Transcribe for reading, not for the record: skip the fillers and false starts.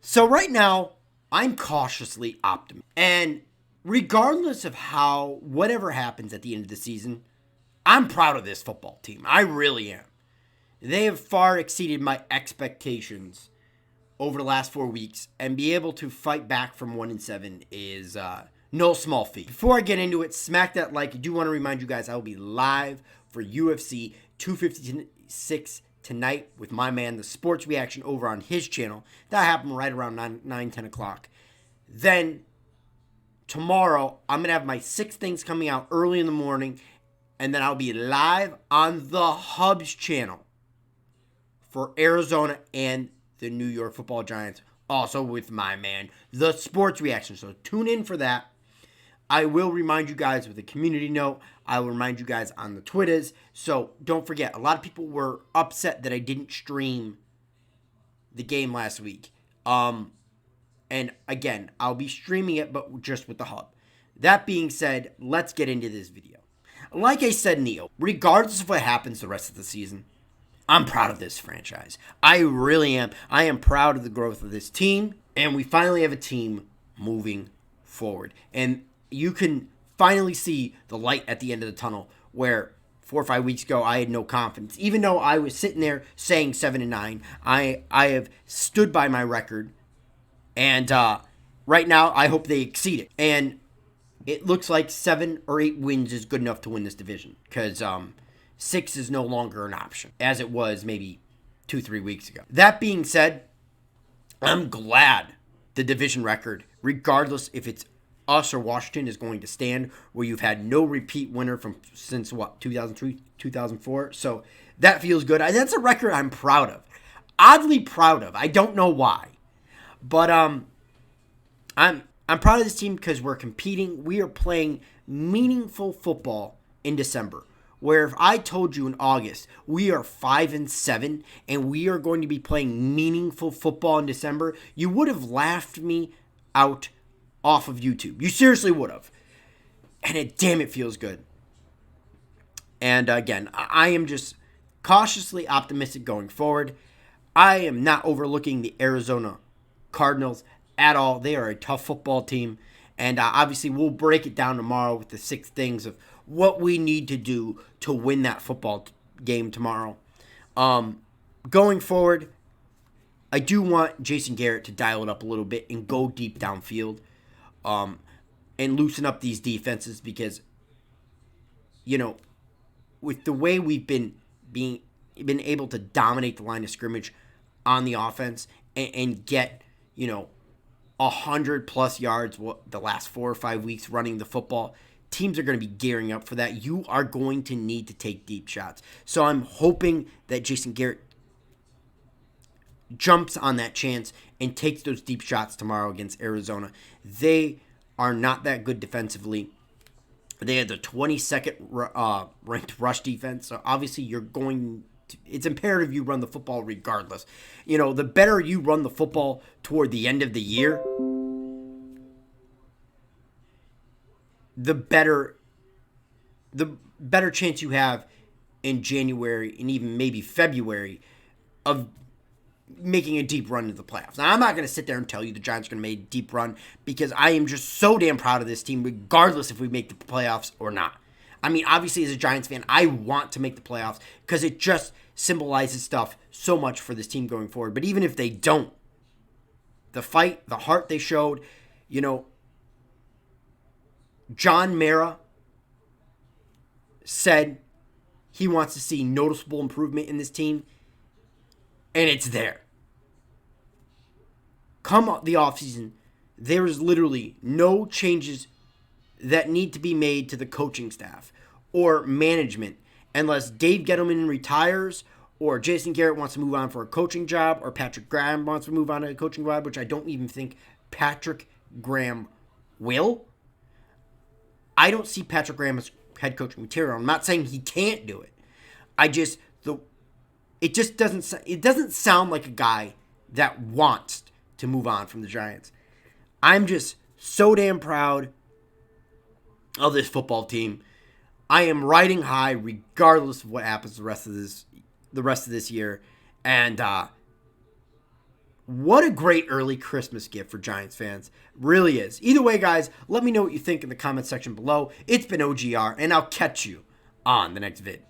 So right now, I'm cautiously optimistic. And regardless of how whatever happens at the end of the season, I'm proud of this football team. I really am. They have far exceeded my expectations over the last 4 weeks, and be able to fight back from 1-7 is no small feat. Before I get into it, smack that like. I do want to remind you guys I will be live for UFC 256 tonight with my man, the Sports Reaction, over on his channel. That happened right around 10 o'clock. Then tomorrow, I'm going to have my 6 things coming out early in the morning, and then I'll be live on the Hubs channel for Arizona and the New York Football Giants, also with my man, the Sports Reaction. So tune in for that. I will remind you guys with a community note. I will remind you guys on the Twitters. So don't forget, a lot of people were upset that I didn't stream the game last week. And again, I'll be streaming it, but just with the hub. That being said, let's get into this video. Like I said, Neo, regardless of what happens the rest of the season, I'm proud of this franchise. I really am. I am proud of the growth of this team, and we finally have a team moving forward. And you can finally see the light at the end of the tunnel where 4 or 5 weeks ago I had no confidence. Even though I was sitting there saying 7-9, I have stood by my record, and right now I hope they exceed it. And it looks like 7 or 8 wins is good enough to win this division because 6 is no longer an option, as it was maybe 2-3 weeks ago. That being said, I'm glad the division record, regardless if it's us or Washington, is going to stand, where you've had no repeat winner from since 2003, 2004. So that feels good. That's a record I'm proud of. Oddly proud of. I don't know why. But I'm proud of this team because we're competing. We are playing meaningful football in December. Where if I told you in August we are 5-7 and we are going to be playing meaningful football in December, you would have laughed me out off of YouTube. You seriously would have. And it feels good. And again, I am just cautiously optimistic going forward. I am not overlooking the Arizona Cardinals at all. They are a tough football team. And obviously, we'll break it down tomorrow with the 6 things of what we need to do to win that football game tomorrow. Going forward, I do want Jason Garrett to dial it up a little bit and go deep downfield, and loosen up these defenses because, with the way we've been able to dominate the line of scrimmage on the offense and get 100+ yards the last 4 or 5 weeks running the football, teams are going to be gearing up for that. You are going to need to take deep shots. So I'm hoping that Jason Garrett jumps on that chance and takes those deep shots tomorrow against Arizona. They are not that good defensively. They had the 22nd ranked rush defense. So obviously it's imperative you run the football regardless. The better you run the football toward the end of the year, the better chance you have in January and even maybe February of making a deep run into the playoffs. Now, I'm not going to sit there and tell you the Giants are going to make a deep run because I am just so damn proud of this team, regardless if we make the playoffs or not. I mean, obviously, as a Giants fan, I want to make the playoffs because it just symbolizes stuff so much for this team going forward. But even if they don't, the fight, the heart they showed, John Mara said he wants to see noticeable improvement in this team, and it's there. Come the offseason, there is literally no changes that need to be made to the coaching staff or management unless Dave Gettleman retires or Jason Garrett wants to move on for a coaching job or Patrick Graham wants to move on to a coaching job, which I don't even think Patrick Graham will. I don't see Patrick Graham as head coaching material. I'm not saying he can't do it. It doesn't sound like a guy that wants to move on from the Giants. I'm just so damn proud of this football team. I am riding high regardless of what happens the rest of this year. And What a great early Christmas gift for Giants fans. Really is. Either way, guys, let me know what you think in the comment section below. It's been OGR, and I'll catch you on the next vid.